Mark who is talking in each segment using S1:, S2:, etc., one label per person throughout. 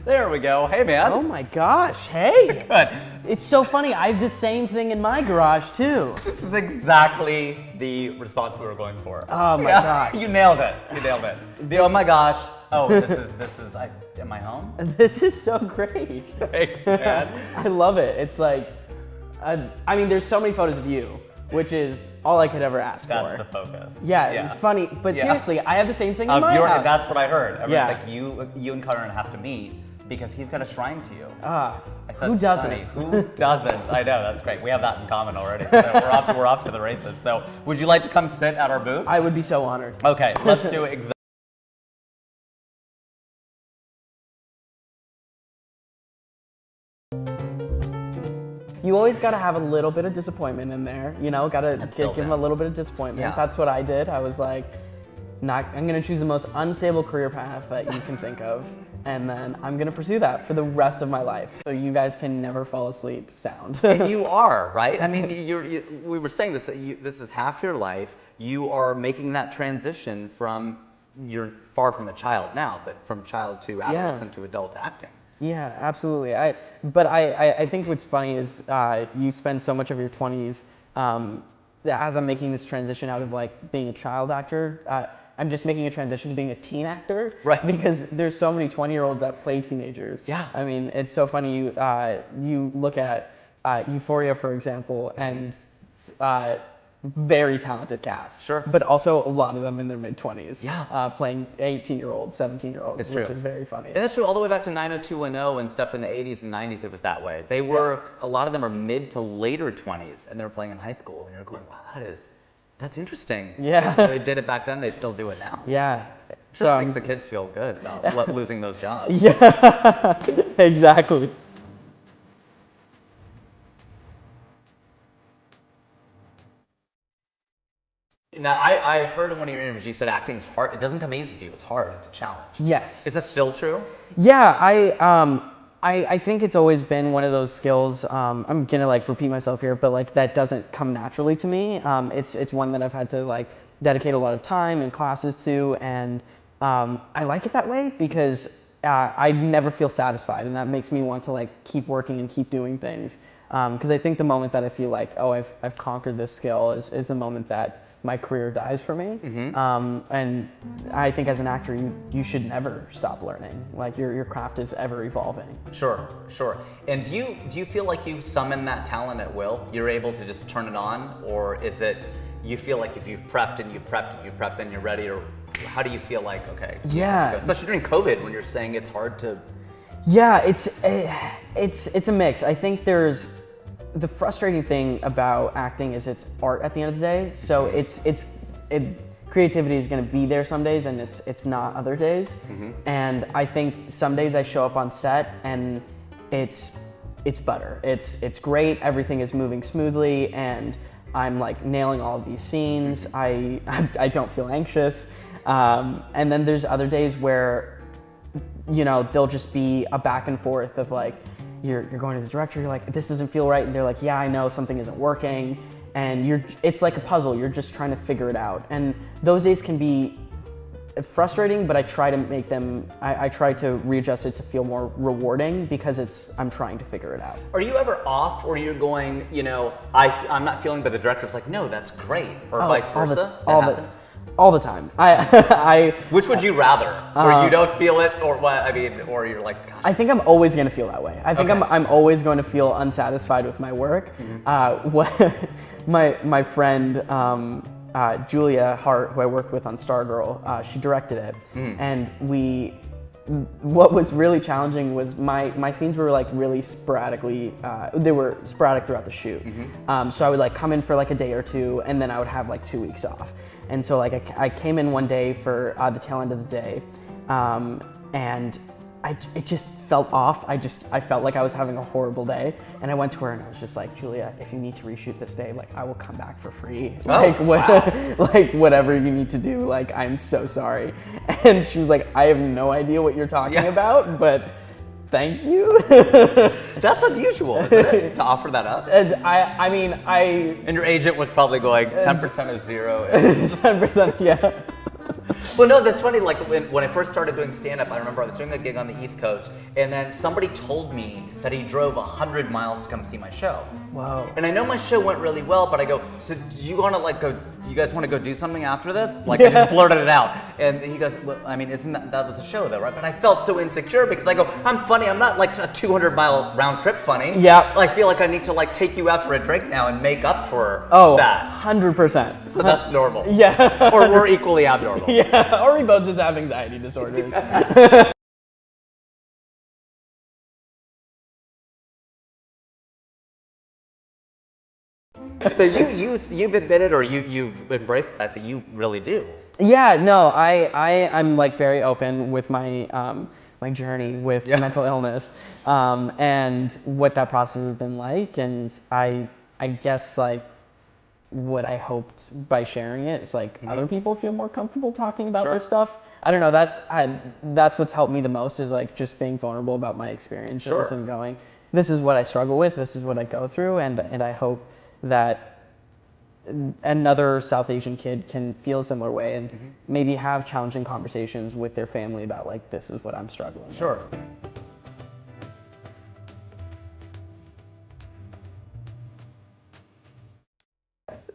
S1: There we go. Hey, man.
S2: Oh my gosh, hey.
S1: Good.
S2: It's so funny, I have the same thing in my garage too.
S1: This is exactly the response we were going for.
S2: Oh my gosh.
S1: You nailed it. You nailed it. The oh my gosh. Oh, this is, am I home?
S2: This is so great.
S1: Thanks, man.
S2: I love it. It's like, I mean, there's so many photos of you, which is all I could ever ask
S1: That's
S2: for.
S1: the focus.
S2: Yeah, funny, but seriously, I have the same thing in my house.
S1: That's what I heard.
S2: Yeah.
S1: Like you and Karan have to meet because he's got a shrine to you.
S2: Who doesn't?
S1: Funny. Who doesn't? I know, that's great. We have that in common already. So we're off to the races. So would you like to come sit at our booth?
S2: I would be so honored.
S1: Okay, let's do it exactly.
S2: You always got to have a little bit of disappointment in there, you know, got to give them a little bit of disappointment.
S1: Yeah.
S2: That's what I did. I was like, I'm going to choose the most unstable career path that you can think of, and then I'm going to pursue that for the rest of my life. So you guys can never fall asleep sound.
S1: And you are, right? I mean, we were saying this, that this is half your life. You are making that transition from, you're far from a child now, but from child to adolescent to adult acting.
S2: Yeah, absolutely. But I think what's funny is you spend so much of your 20s, as I'm making this transition out of like being a child actor, I'm just making a transition to being a teen actor.
S1: Right.
S2: Because there's so many 20-year-olds that play teenagers.
S1: Yeah.
S2: I mean, it's so funny. You look at Euphoria, for example, and very talented cast.
S1: Sure.
S2: But also a lot of them in their mid-20s.
S1: Yeah.
S2: Playing 18-year-olds, 17-year-olds,
S1: It's true.
S2: which is very funny.
S1: And that's true all the way back to 90210 and stuff in the 80s and 90s, it was that way. They were, a lot of them are mid to later 20s and they're playing in high school and you're going, wow, that's interesting.
S2: Yeah.
S1: They did it back then, they still do it now.
S2: Yeah.
S1: So makes the kids feel good about losing those jobs.
S2: Yeah, exactly.
S1: Now, I heard in one of your interviews, you said acting is hard. It doesn't come easy to you, it's hard, it's a challenge.
S2: Yes.
S1: Is that still true?
S2: Yeah, I think it's always been one of those skills, I'm gonna like repeat myself here, but like that doesn't come naturally to me. It's one that I've had to like dedicate a lot of time and classes to, and I like it that way because I never feel satisfied, and that makes me want to like keep working and keep doing things. Because I think the moment that I feel like, oh, I've conquered this skill is the moment that my career dies for me. And I think as an actor, you should never stop learning. Like your craft is ever evolving.
S1: Sure. And do you feel like you summon that talent at will? You're able to just turn it on, or is it you feel like if you've prepped and you've prepped and you're ready, or how do you feel like, okay?
S2: Yeah.
S1: Especially during COVID when you're saying it's hard to.
S2: Yeah, it's a mix. I think there's the frustrating thing about acting is it's art at the end of the day. So creativity is going to be there some days and it's not other days. And I think some days I show up on set and it's butter. It's great. Everything is moving smoothly and I'm like nailing all of these scenes. I don't feel anxious. And then there's other days where, you know, there'll just be a back and forth of like, you're going to the director, you're like, this doesn't feel right. And they're like, yeah, I know something isn't working. And it's like a puzzle. You're just trying to figure it out. And those days can be frustrating, but I try to make them, I try to readjust it to feel more rewarding because I'm trying to figure it out.
S1: Are you ever off or you're going, you know, I'm not feeling, but the director's like, no, that's great, or vice versa?
S2: All the time.
S1: Which would you rather? Where you don't feel it, or what? I mean, or you're like, gosh.
S2: I think I'm always going to feel that way. I think I'm always going to feel unsatisfied with my work. My friend Julia Hart, who I worked with on Stargirl, she directed it, and what was really challenging was my scenes were like really sporadically, they were sporadic throughout the shoot. So I would like come in for like a day or two and then I would have like 2 weeks off. And so like I came in one day for the tail end of the day and it just felt off. I felt like I was having a horrible day, and I went to her and I was just like, Julia, if you need to reshoot this day, like I will come back for free. Like like whatever you need to do. Like I'm so sorry. And she was like, I have no idea what you're talking about, but thank you.
S1: That's unusual, isn't it, to offer that up?
S2: And I mean, And
S1: your agent was probably going 10% of zero.
S2: 10%, yeah.
S1: Well, no, that's funny. Like when I first started doing stand-up, I remember I was doing a gig on the East Coast, and then somebody told me that he drove 100 miles to come see my show.
S2: Wow.
S1: And I know my show went really well, but I go, so do you want to like go? Do you guys want to go do something after this? Like I just blurted it out, and he goes, well, I mean, isn't that was a show though, right? But I felt so insecure because I go, I'm funny. I'm not like a 200-mile round trip funny.
S2: Yeah.
S1: I feel like I need to like take you out for a drink now and make up for that.
S2: 100%.
S1: So that's normal.
S2: Yeah.
S1: Or we're equally abnormal.
S2: Yeah, or we both just have anxiety disorders.
S1: So you've admitted or you've embraced that you really do.
S2: Yeah, no, I'm like very open with my my journey with mental illness, and what that process has been like, and I guess like what I hoped by sharing it is like other people feel more comfortable talking about their stuff. I don't know. That's what's helped me the most is like just being vulnerable about my experiences and going, this is what I struggle with, this is what I go through, and I hope that another South Asian kid can feel a similar way and maybe have challenging conversations with their family about like, this is what I'm struggling with.
S1: Sure.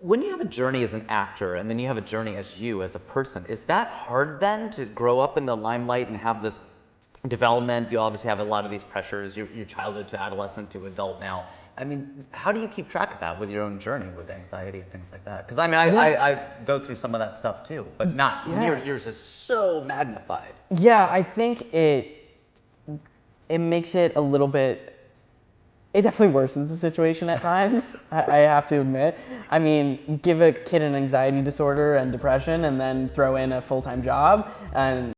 S1: When you have a journey as an actor and then you have a journey as you as a person, is that hard then to grow up in the limelight and have this development? You obviously have a lot of these pressures, your childhood to adolescent to adult now. I mean, how do you keep track of that with your own journey with anxiety and things like that? Because I mean, I go through some of that stuff too, but not yours is so magnified.
S2: Yeah, I think it makes it a little bit. It definitely worsens the situation at times. I have to admit. I mean, give a kid an anxiety disorder and depression, and then throw in a full-time job, and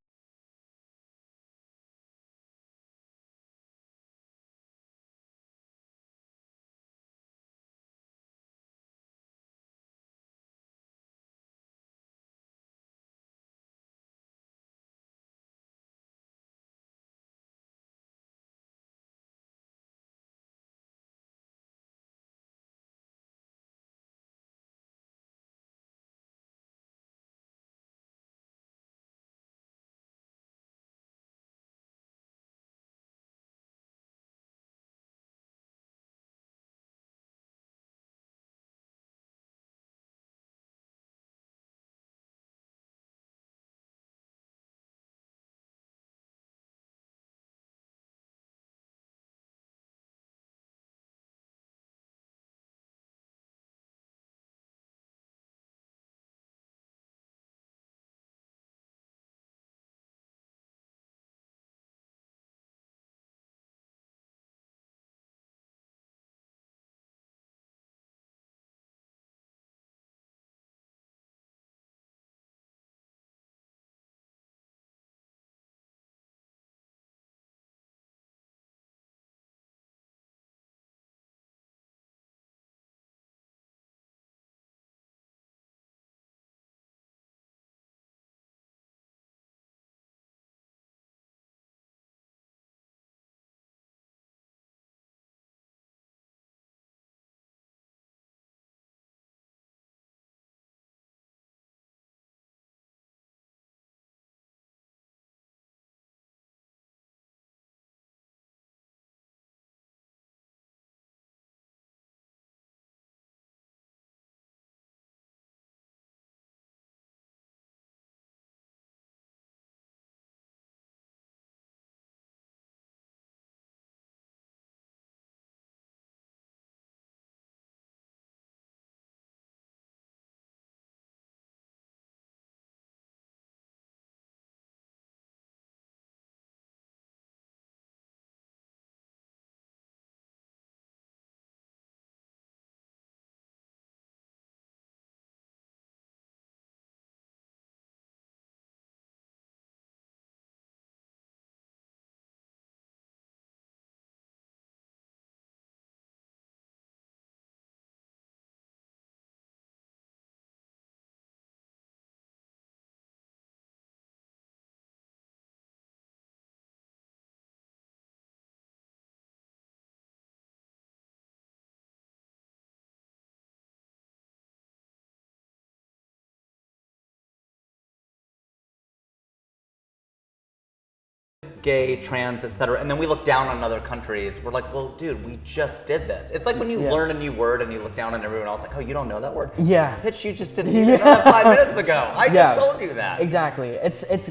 S1: gay, trans, etc., and then we look down on other countries. We're like, well, dude, we just did this. It's like when you learn a new word and you look down on everyone else, like, oh, you don't know that word?
S2: Yeah.
S1: Bitch, you just didn't even know that 5 minutes ago. I just told you that.
S2: Exactly. It's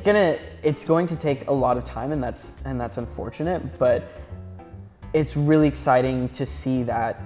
S2: going to take a lot of time, and that's unfortunate, but it's really exciting to see that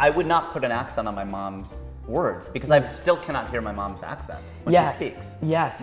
S1: I would not put an accent on my mom's words because I still cannot hear my mom's accent when
S2: Yeah.
S1: she speaks.
S2: Yes.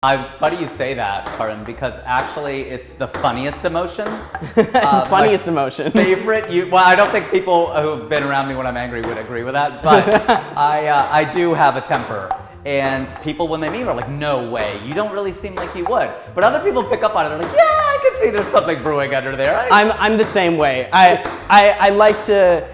S1: It's funny you say that, Karan, because actually it's the funniest emotion.
S2: The funniest emotion.
S1: Favorite? Well, I don't think people who've been around me when I'm angry would agree with that, but I do have a temper. And people, when they meet me, are like, no way, you don't really seem like you would. But other people pick up on it, they're like, yeah, I can see there's something brewing under there.
S2: I'm the same way. I like to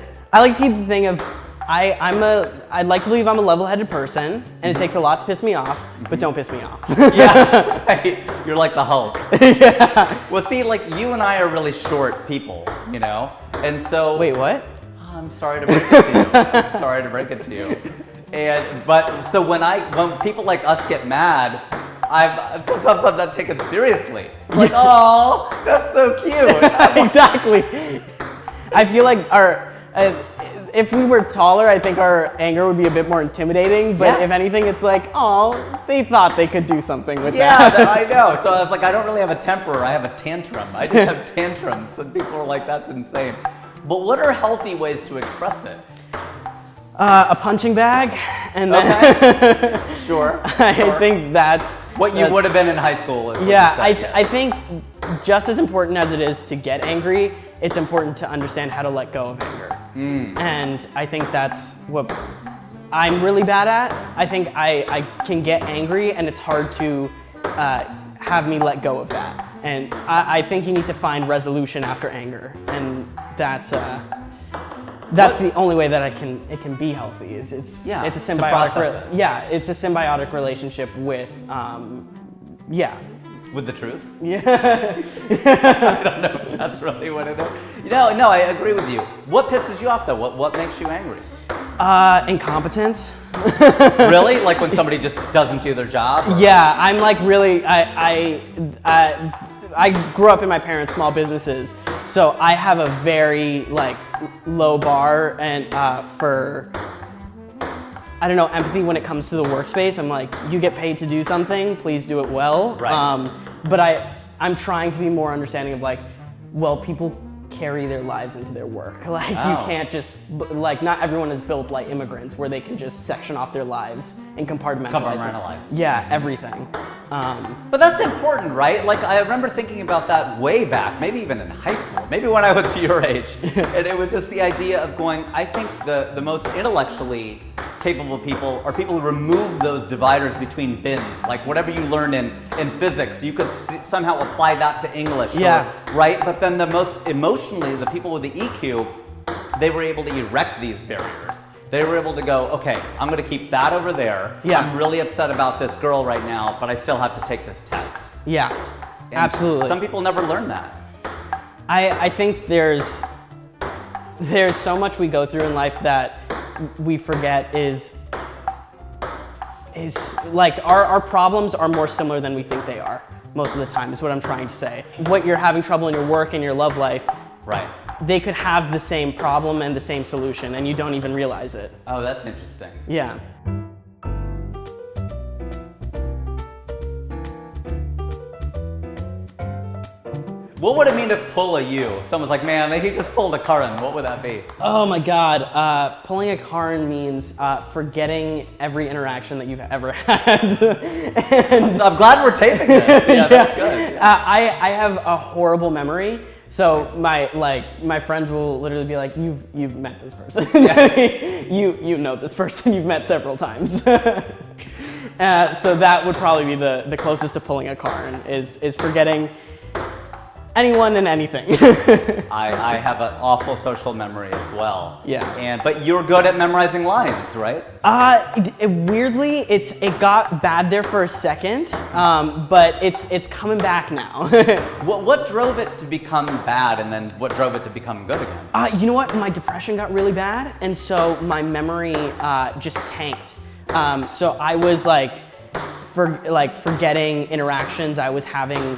S2: keep the thing of, I'd like to believe I'm a level-headed person, and it takes a lot to piss me off, but don't piss me off.
S1: Yeah, right. You're like the Hulk.
S2: Yeah.
S1: Well, see, like you and I are really short people, you know? And so...
S2: Wait, what?
S1: I'm sorry to break it to you. I'm sorry to break it to you. So when people like us get mad, sometimes I'm not taken seriously. I'm like, oh, that's so cute.
S2: Exactly. I feel like if we were taller, I think our anger would be a bit more intimidating. But
S1: Yes.
S2: if anything, it's like, oh, they thought they could do something with
S1: Yeah,
S2: that.
S1: I know. So I was like, I don't really have a temper. I have a tantrum. I just have tantrums. And people are like, that's insane. But what are healthy ways to express it?
S2: A punching bag, and then
S1: Okay. Sure.
S2: I think that's
S1: What you would have been in high school. Is what
S2: Yeah,
S1: you said,
S2: I think just as important as it is to get angry, it's important to understand how to let go of anger. And I think that's what I'm really bad at. I think I can get angry, and it's hard to have me let go of that. And I think you need to find resolution after anger, and that's the only way that it can be healthy. It's a symbiotic. It's a symbiotic relationship with
S1: With the truth?
S2: Yeah.
S1: I don't know if that's really what it is. No, I agree with you. What pisses you off though? What makes you angry?
S2: Incompetence.
S1: Really? Like when somebody just doesn't do their job? Or?
S2: Yeah, I'm like really. I grew up in my parents' small businesses, so I have a very like low bar and for empathy when it comes to the workspace. I'm like, you get paid to do something, please do it well.
S1: Right.
S2: But I'm trying to be more understanding of like, well, people carry their lives into their work. Like you can't just like, not everyone is built like immigrants where they can just section off their lives and compartmentalize. Yeah, everything.
S1: But that's important, right? Like I remember thinking about that way back, maybe even in high school, maybe when I was your age. And it was just the idea of going, I think the most intellectually capable people are people who remove those dividers between bins. Like whatever you learn in physics, you could somehow apply that to English.
S2: Yeah.
S1: Right? But then the most emotionally, the people with the EQ, they were able to erect these barriers. They were able to go, okay, I'm gonna keep that over there.
S2: Yeah.
S1: I'm really upset about this girl right now, but I still have to take this test.
S2: Yeah,
S1: And
S2: absolutely.
S1: Some people never learn that.
S2: I think there's so much we go through in life that we forget is like our problems are more similar than we think they are most of the time, is what I'm trying to say. What you're having trouble in your work and your love life,
S1: Right.
S2: they could have the same problem and the same solution, and you don't even realize it.
S1: Oh, that's interesting.
S2: Yeah.
S1: What would it mean to pull a you? If someone's like, man, he just pulled a Karan, what would that be?
S2: Oh my God, pulling a Karan means forgetting every interaction that you've ever had. And
S1: I'm glad we're taping this. Yeah, that's good. Yeah.
S2: I have a horrible memory. So my friends will literally be like, you've met this person. you know this person you've met several times. So that would probably be the closest to pulling a Karan is forgetting anyone and anything.
S1: I have an awful social memory as well.
S2: Yeah.
S1: But you're good at memorizing lines, right?
S2: Weirdly, it got bad there for a second, but it's coming back now.
S1: What drove it to become bad, and then what drove it to become good again?
S2: You know what? My depression got really bad, and so my memory just tanked. So I was forgetting interactions I was having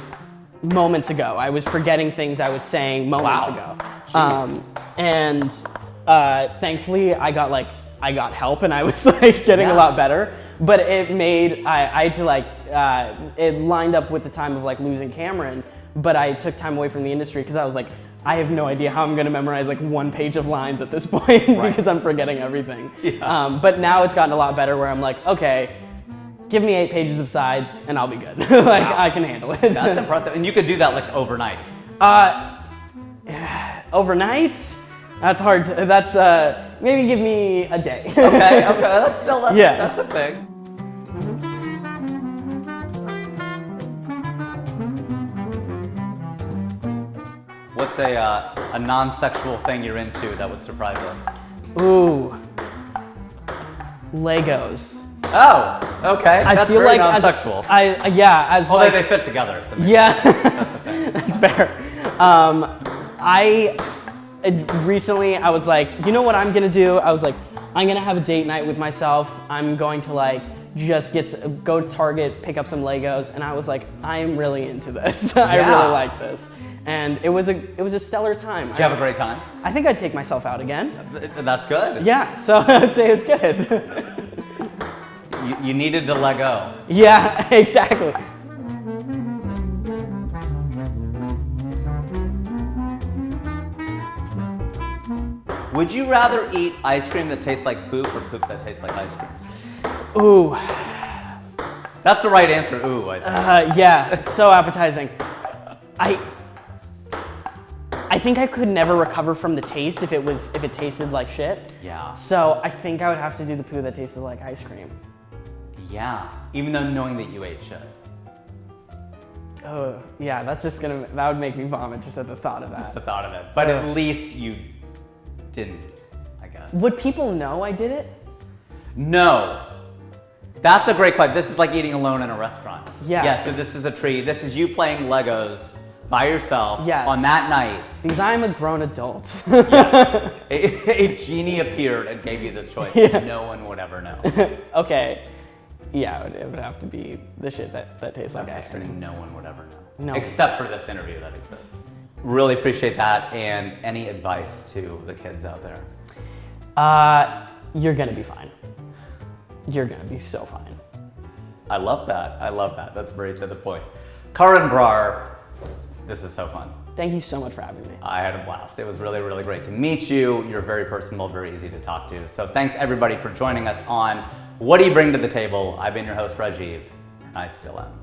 S2: moments ago. I was forgetting things I was saying moments ago. And thankfully I got help, and I was getting a lot better. But it made I had to it lined up with the time of losing Cameron. But I took time away from the industry because I was like, I have no idea how I'm gonna memorize one page of lines at this point because I'm forgetting everything. Yeah. But now it's gotten a lot better where I'm like, okay, give me 8 pages of sides and I'll be good. Like,
S1: Wow.
S2: I can handle it.
S1: That's impressive. And you could do that like overnight.
S2: Overnight? That's hard. That's maybe give me a day.
S1: Okay, that's still,
S2: Yeah.
S1: that's a thing. What's a non-sexual thing you're into that would surprise us?
S2: Ooh. Legos.
S1: Oh, okay.
S2: I
S1: That's
S2: feel
S1: very
S2: like
S1: non-sexual.
S2: as
S1: Although
S2: like,
S1: they fit together. So maybe.
S2: yeah, that's fair. Recently I was like, you know what I'm gonna do? I was like, I'm gonna have a date night with myself. I'm going to like just go to Target, pick up some Legos, and I was like, I am really into this. I
S1: Yeah.
S2: really like this, and it was a stellar time.
S1: Did you have a great time?
S2: I think I'd take myself out again.
S1: That's good.
S2: Yeah, so I'd say it's good.
S1: You needed to let go.
S2: Yeah, exactly.
S1: Would you rather eat ice cream that tastes like poop or poop that tastes like ice cream?
S2: Ooh,
S1: That's the right answer. Ooh, I think.
S2: yeah, it's so appetizing. I think I could never recover from the taste if it tasted like shit.
S1: Yeah.
S2: So I think I would have to do the poo that tasted like ice cream.
S1: Yeah. Even though knowing that you ate shit.
S2: Oh, yeah, that would make me vomit just at the thought of that.
S1: Just the thought of it. But at least you didn't, I guess.
S2: Would people know I did it?
S1: No. That's a great question. This is like eating alone in a restaurant.
S2: Yeah.
S1: Yeah, so this is a treat. This is you playing Legos by yourself
S2: Yes.
S1: on that night.
S2: Because I'm a grown adult.
S1: Yes. A genie appeared and gave you this choice.
S2: Yeah.
S1: No one would ever know.
S2: Okay. Yeah, it would have to be the shit that tastes like ice cream.
S1: And no one would ever know.
S2: No.
S1: Except for this interview that exists. Really appreciate that. And any advice to the kids out there?
S2: You're gonna be fine. You're gonna be so fine.
S1: I love that. I love that. That's very to the point. Karan Brar, this is so fun.
S2: Thank you so much for having me.
S1: I had a blast. It was really, really great to meet you. You're very personable, very easy to talk to. So thanks everybody for joining us on What Do You Bring to the Table? I've been your host, Rajiv, and I still am.